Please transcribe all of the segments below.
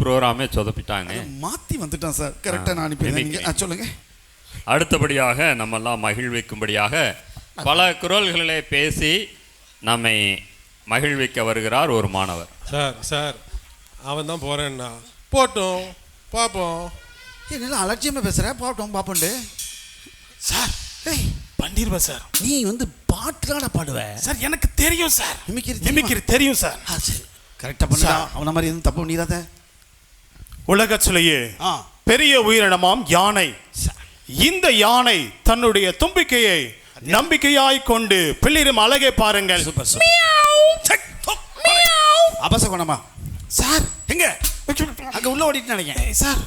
ப்ரோக்ராமே சொதப்பிட்டாங்க. மாற்றி வந்துட்டான் சார். கரெக்டாக நான் அனுப்பிடுறேன். சொல்லுங்க. அடுத்தபடியாக நம்மெல்லாம் மகிழ்விக்கும்படியாக பல குரல்களிலே பேசி நம்மை மகிழ்விக்க வருகிறார் ஒரு மாணவர். சார் அவன் தான் போகிறேன்னா போட்டோம் பார்ப்போம். என்ன அலட்சியமாக பேசுகிற? போட்டோம் பார்ப்போண்டு சார். ஏய் பண்ணிடுவேன் சார். நீ வந்து பாட்டுலாட பாடுவேன் சார். எனக்கு தெரியும் சார். மிமிக்ரி தெரியும் சார். சரி கரெக்டாக பண்ணா. அவனை மாதிரி எதுவும் தப்பு பண்ணிடாத. உலகத்திலேயே பெரிய உயிரினமாம் யானை. இந்த யானை தன்னுடைய தும்பிக்கையை நம்பிக்கையாய் கொண்டு பிள்ளைரும் அழகை பாருங்கள். அபசகுணமா சார்? எங்க அங்க உள்ள ஓடிட்டு நினைக்கிறேன் சார்.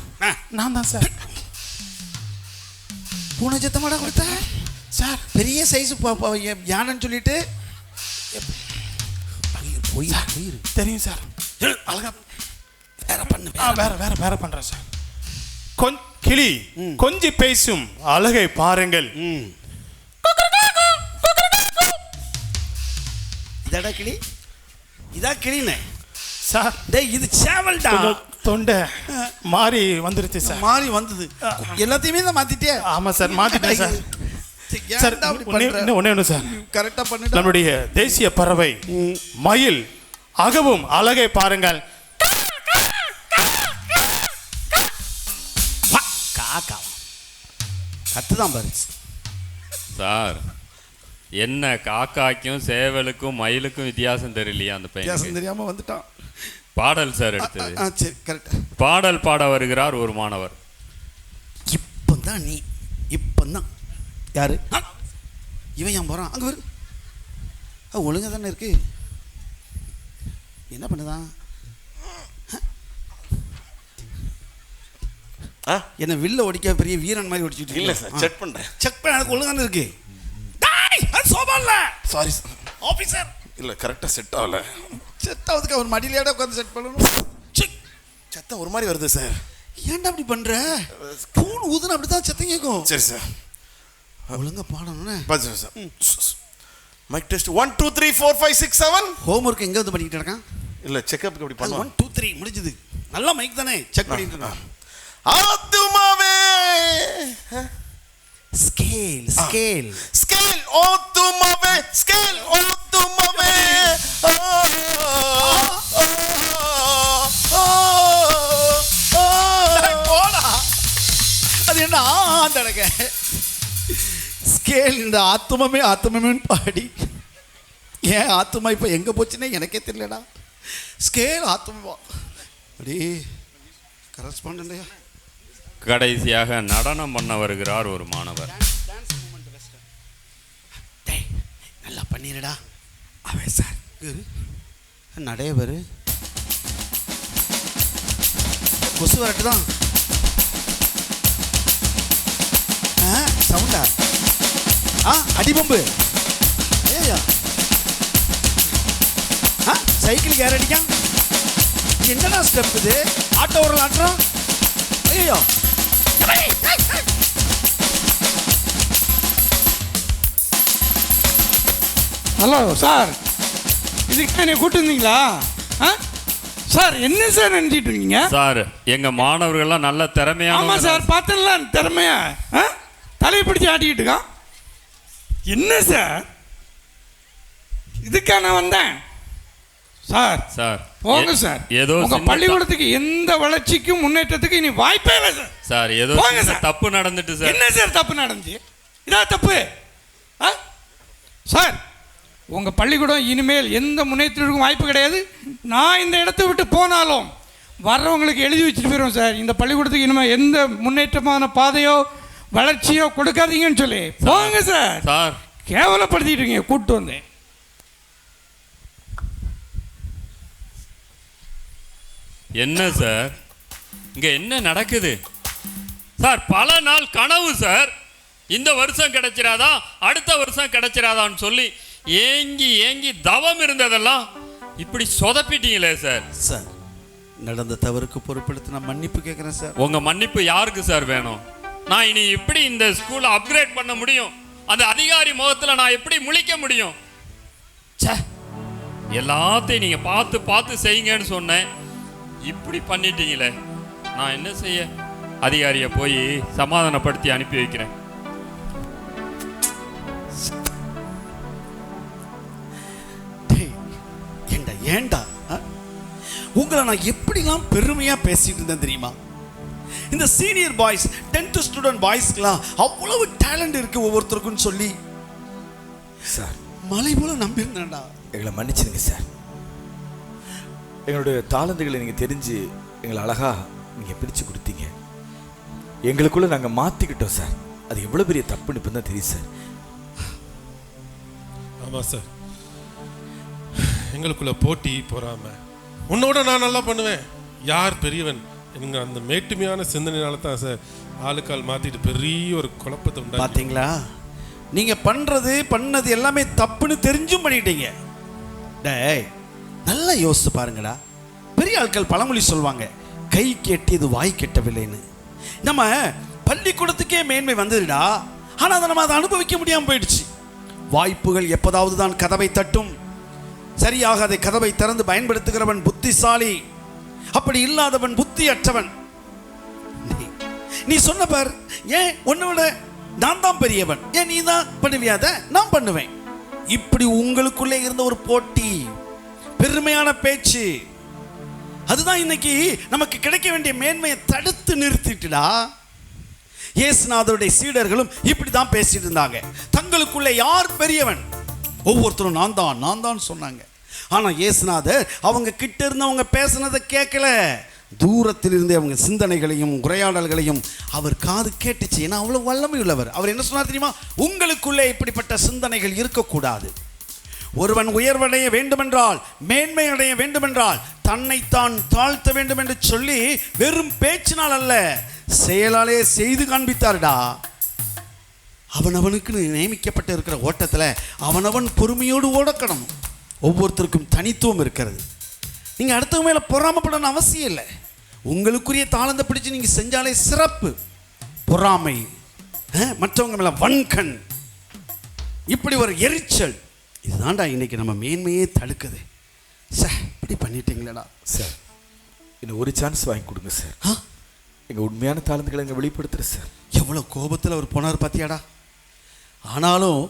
நான் தான் சார். பூனை சத்தமாடா கொடுத்த சார். பெரிய சைஸ் யானைன்னு சொல்லிட்டு தெரியும் சார். அழகா வேற பண்ணு. வேற பண்றேன் சார். கிளி கொஞ்சி பேசும் அழகை பாருங்கள். இதடா கிளி. இதா கிளினே சார். டேய் இது சேவல்டா. தொண்டை மாறி வந்துருச்சு சார். மாறி வந்தது. எல்லாத்தையுமே தான் மாத்திட்டே. ஆமா சார் மாத்திட்டேன் சார். சார் ஒண்ணு சார். கரெக்டா பண்ணு. நம்முடைய தேசிய பறவை மயில் அகவும் அழகை பாருங்கள். காக்கா கத்துதான் பாரு சார். என்ன காக்காக்கும் சேவலுக்கும் மயிலுக்கும் வித்தியாசம் தெரியலையா அந்த பையன்? வித்தியாசம் தெரியாம வந்துட்டான். பாடல் சார் எடுத்தது. சரி கரெக்ட். பாடல் பாட வருகிறார் ஒரு மாணவர். இப்பதான் நீ இப்பதான் யாரு இவன் ஏன் போறான்? அங்க வரு. ஒழுங்கா தானே இருக்கு. என்ன பண்ணுதான்? என்ன வில்ல ஒடிக்க பெரிய வீரன் மாதிரி ஒடிச்சிட்டு இல்ல சார். செக் பண்றேன். செக் பண்ண அதுக்கு ஒழுங்கான இருக்கு. Sorry officer. இல்ல கரெக்டா செட் ஆகல. செட் ஆகுதுக்கு அவர் மடியிலேயே உட்காந்து செட் பண்ணணும். சத்தம் ஒரு மாதிரி வருது சார். ஏன்டா அப்படி பண்ற? பூன் ஊதுனா அப்படிதான் சத்தம் கேட்கும். சரி சார். ஒழுங்கா பாடணும்னே. பாத்து சார். Mic test 1 2 3 4 5 6 7. ஹோம்வொர்க் எங்க வந்து பண்ணிட்டு இருக்கான்? இல்ல செக்அப் எப்படி பண்ணுவாங்க? 1 2 3 முடிஞ்சது. நல்ல மைக் தானே. செக் பண்ணிட்டு இருக்கான். ஆத்துமாவே ஸ்கேல் ஸ்கேல் ஸ்கேல் ஆத்துமாவே ஸ்கேல் ஆத்துமாவே. போடா. அது என்ன ஆண்டடங்க. ஸ்கேல் இந்த ஆத்துமமே பாடி ஏன் ஆத்துமா இப்போ எங்கே போச்சுன்னே எனக்கே தெரியலடா. ஸ்கேல் ஆத்துமா அப்படி கரஸ்பாண்டன்டையா. கடைசியாக நடனம் பண்ண வருகிறார் ஒரு மாணவர். நல்லா பண்ணிடுடா. அவன் சார் நடைய வரு கொசு வரட்டு தான். சவுண்டா அடிபம்பு. ஏயா சைக்கிளுக்கு யார் அடிக்கான்? என்னடா ஸ்டெப் இது? ஆட்டோ ஒரு ஆட்டுறோம். ஐயோ ஹலோ சார். இதுக்கு என்னை கூப்பிட்டு இருந்தீங்களா? சார் என்ன சார் நினைச்சிட்டு இருக்கீங்க? சார் எங்க மாணவர்கள்லாம் நல்ல திறமையான. ஆமா சார் பார்த்தல திறமையா தலையை பிடிச்சி ஆட்டிக்கிட்டு இருக்கான். என்ன சார் இதுக்கா நான் வந்தேன் சார். சார் போங்க சார். ஏதோ உங்க பள்ளிக்கூடத்துக்கு எந்த வளர்ச்சிக்கும் முன்னேற்றத்துக்கு இனி வாய்ப்பே இல்லை சார். சார் ஏதோ தப்பு நடந்துட்டு சார். என்ன சார் தப்பு நடந்துச்சு? இதான் தப்பு சார். உங்க பள்ளிக்கூடம் இனிமேல் எந்த முன்னேற்றத்துக்கும் வாய்ப்பு கிடையாது. நான் இந்த இடத்தை விட்டு போனாலும் வர்றவங்களுக்கு எழுதி வச்சுட்டு போயிடுவோம் சார். இந்த பள்ளிக்கூடத்துக்கு இனிமேல் எந்த முன்னேற்றமான பாதையோ வளர்ச்சியோ கொடுக்காதீங்கன்னு சொல்லி போங்க சார். சார் கேவலப்படுத்திட்டு இருக்கீங்க கூப்பிட்டு வந்தேன். என்ன சார் இங்க என்ன நடக்குது சார்? பல நாள் கனவு சார். இந்த வருஷம் கிடைச்சிராதா அடுத்த வருஷம் கிடைச்சிராதான்னு சொல்லி ஏங்கி ஏங்கி தவம் இருந்ததெல்லாம் இப்படி சொதப்பிட்டீங்களே சார். சார் நடந்த தவறுக்கு பொறுப்பெடுத்து நான் மன்னிப்பு கேட்குறேன் சார். உங்க மன்னிப்பு யாருக்கு சார் வேணும்? நான் இனி எப்படி இந்த ஸ்கூலை அப்கிரேட் பண்ண முடியும்? அந்த அதிகாரி முகத்தில் நான் எப்படி முழிக்க முடியும்? எல்லாத்தையும் நீங்க பார்த்து பார்த்து செய்யுங்கன்னு சொன்னேன். இப்படி பண்ணிட்டீங்களே, நான் என்ன செய்ய? அதிகாரியை போய் சமாதானப்படுத்தி அனுப்பி வைக்கிறேன். ஏண்டா உங்களை நான் எப்படிலாம் பெருமையா பேசிட்டு இருந்தேன் தெரியுமா? இந்த சீனியர் பாய்ஸ் 10th ஸ்டூடெண்ட் பாய்ஸ்க்குலாம் அவ்வளவு டேலண்ட் இருக்கு ஒவ்வொருத்தருக்கும் சொல்லி சார் மலை போல நம்பியிருந்தேன்டா. எங்களை மன்னிச்சிடுங்க சார். எங்களுடைய தாளந்துகளை நீங்கள் தெரிஞ்சு எங்களை அழகா நீங்கள் பிரித்து கொடுத்தீங்க. எங்களுக்குள்ள நாங்கள் மாற்றிக்கிட்டோம் சார். அது எவ்வளோ பெரிய தப்புன்னு இப்போ தான் தெரியும் சார். ஆமாம் சார், எங்களுக்குள்ள போட்டி பொறாம, உன்னோட நான் நல்லா பண்ணுவேன், யார் பெரியவன் என்கிற அந்த மேட்டுமையான சிந்தனையால தான் சார் ஆளுக்கால் மாற்றிட்டு பெரிய ஒரு குழப்பத்தை உண்டாக்கி. பார்த்தீங்களா, நீங்கள் பண்ணது எல்லாமே தப்புன்னு தெரிஞ்சும் பண்ணிட்டீங்க. டேய், நல்லா யோசிச்சு பாருங்கடா. பெரிய ஆட்கள் பழமொழி சொல்லுவாங்க, கை கெட்டியது வாய் கெட்டவில்லைன்னு. நம்ம பள்ளிக்கூடத்துக்கே மேன்மை வந்ததுடா, ஆனால் அதை நம்ம அதை அனுபவிக்க முடியாமல் போயிடுச்சு. வாய்ப்புகள் எப்போதாவது தான் கதவை தட்டும். சரியாக அதை கதவை திறந்து பயன்படுத்துகிறவன் புத்திசாலி, அப்படி இல்லாதவன் புத்தியற்றவன். நீ சொன்ன பார், ஏன் உன்னை விட நான் தான் பெரியவன், ஏன் நீ தான் பண்ணுவியாத, நான் பண்ணுவேன். இப்படி உங்களுக்குள்ளே இருந்த ஒரு போட்டி, பெருமையான பேச்சு, அதுதான் இன்னைக்கு நமக்கு கிடைக்க வேண்டிய மேன்மையை தடுத்து நிறுத்திட்டுடா. இயேசுநாதருடைய சீடர்களும் இப்படி தான் பேசிட்டு இருந்தாங்க. தங்களுக்குள்ளே யார் பெரியவன், ஒவ்வொருத்தரும் நான் தான் சொன்னாங்க. ஆனால் இயேசுநாதர் அவங்க கிட்ட இருந்து அவங்க பேசினதை கேட்கல. தூரத்தில் இருந்தே அவங்க சிந்தனைகளையும் உரையாடல்களையும் அவர் காது கேட்டுச்சு. ஏன்னா அவ்வளோ வல்லமை உள்ளவர். அவர் என்ன சொன்னார் தெரியுமா? உங்களுக்குள்ளே இப்படிப்பட்ட சிந்தனைகள் இருக்கக்கூடாது. ஒருவன் உயர்வடைய வேண்டுமென்றால், மேன்மை அடைய வேண்டுமென்றால் தன்னைத்தான் தாழ்த்த வேண்டும் என்று சொல்லி வெறும் பேச்சினால் அல்ல, செயலாலே செய்து காண்பித்தார்டா. அவனவனுக்கு நியமிக்கப்பட்டு இருக்கிற ஓட்டத்தில் அவனவன் பொறுமையோடு ஓடக்கணும். ஒவ்வொருத்தருக்கும் தனித்துவம் இருக்கிறது. நீங்கள் அடுத்தவங்க மேலே பொறாமப்படணும் அவசியம் இல்லை. உங்களுக்குரிய தாளந்தை பிடிச்சு நீங்கள் செஞ்சாலே சிறப்பு. பொறாமை, மற்றவங்க மேலே வன்கண், இப்படி ஒரு எரிச்சல், இதுதான்டா இன்னைக்கு நம்ம மேன்மையே தடுக்குது. சார் இப்படி பண்ணிட்டீங்களா சார்? இன்னும் ஒரு சான்ஸ் வாங்கி கொடுங்க சார். எங்கள் உண்மையான தாளந்துகளை எங்கள் வெளிப்படுத்துகிற சார். எவ்வளோ கோபத்தில் அவர் போனார் பார்த்தியாடா. ஆனாலும்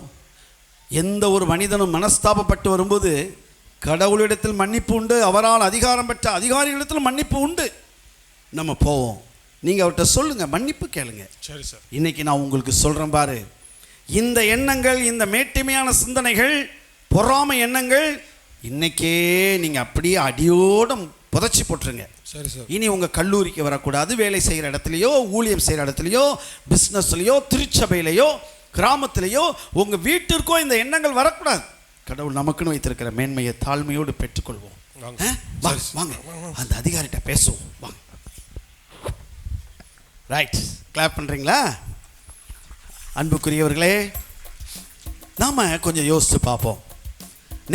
எந்த ஒரு மனிதனும் மனஸ்தாபப்பட்டு வரும்போது கடவுளிடத்தில் மன்னிப்பு உண்டு, அவரால் அதிகாரம் பெற்ற அதிகாரிகளிடத்தில் மன்னிப்பு உண்டு. நம்ம போவோம், நீங்கள் அவர்கிட்ட சொல்லுங்கள், மன்னிப்பு கேளுங்க. சரி சார். இன்னைக்கு நான் உங்களுக்கு சொல்கிறேன் பாரு, இந்த எண்ணங்கள், இந்த மேட்டிமையான சிந்தனைகள், பொறாமை எண்ணங்கள் இன்னைக்கே நீங்கள் அப்படியே அடியோடு புதைச்சி போட்டுருங்க. சரி சார். இனி உங்கள் கல்லூரிக்கு வரக்கூடாது, வேலை செய்கிற இடத்துலையோ, ஊழியம் செய்கிற இடத்துலையோ, பிஸ்னஸ்லையோ, திருச்சபையிலையோ, கிராமத்திலையோ, உங்கள் வீட்டிற்கோ இந்த எண்ணங்கள் வரக்கூடாது. கடவுள் நமக்குன்னு வைத்திருக்கிற மேன்மையை தாழ்மையோடு பெற்றுக்கொள்வோம். வாங்க அந்த அதிகாரிகிட்ட பேசுவோம். வாங்க. ரைட், கிளாப் பண்ணுறீங்களா? அன்புக்குரியவர்களே, நாம் கொஞ்சம் யோசித்து பார்ப்போம்.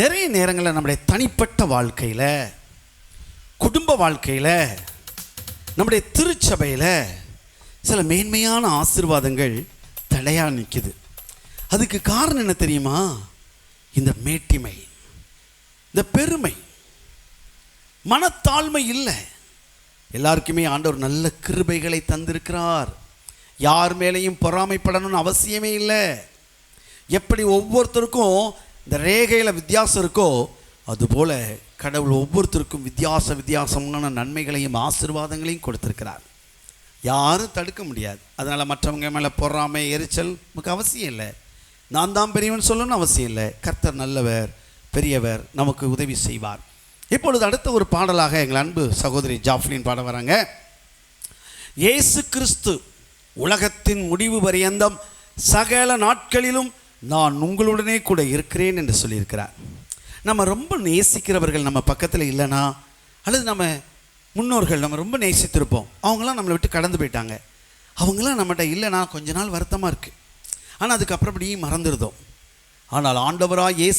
நிறைய நேரங்களில் நம்முடைய தனிப்பட்ட வாழ்க்கையில், குடும்ப வாழ்க்கையில், நம்முடைய திருச்சபையில் சில மேன்மையான ஆசீர்வாதங்கள் தடையாக நிற்குது. அதுக்கு காரணம் என்ன தெரியுமா? இந்த மேட்டிமை, இந்த பெருமை, மனத்தாழ்மை இல்லை. எல்லாருக்குமே ஆண்டவர் நல்ல கிருபைகளை தந்திருக்கிறார். யார் மேலேயும் பொறாமைப்படணும்னு அவசியமே இல்லை. எப்படி ஒவ்வொருத்தருக்கும் இந்த ரேகையில் வித்தியாசம் இருக்கோ, அதுபோல் கடவுள் ஒவ்வொருத்தருக்கும் வித்தியாசமான நன்மைகளையும் ஆசீர்வாதங்களையும் கொடுத்துருக்கிறார். யாரும் தடுக்க முடியாது. அதனால் மற்றவங்க மேலே பொறாமை, எரிச்சல் நமக்கு அவசியம் இல்லை. நான் தான் பெரியவன் சொல்லணும்னு அவசியம் இல்லை. கர்த்தர் நல்லவர், பெரியவர், நமக்கு உதவி செய்வார். இப்பொழுது அடுத்த ஒரு பாடலாக எங்கள் அன்பு சகோதரி ஜாஃப்லின் பாட வராங்க. இயேசு கிறிஸ்து உலகத்தின் முடிவு பரியந்தம் சகல நாட்களிலும் நான் உங்களுடனே கூட இருக்கிறேன் என்று சொல்லியிருக்கிறார். நம்ம ரொம்ப நேசிக்கிறவர்கள் நம்ம பக்கத்தில் இல்லைனா, அல்லது நம்ம முன்னோர்கள் நம்ம ரொம்ப நேசித்திருப்போம், அவங்களாம் நம்மளை விட்டு கடந்து போயிட்டாங்க, அவங்களாம் நம்மகிட்ட இல்லைனா கொஞ்ச நாள் வருத்தமாக இருக்குது. ஆனால் அதுக்கப்புறம் அப்படியே மறந்துடுதோம். ஆனால் ஆண்டவராக இயேசு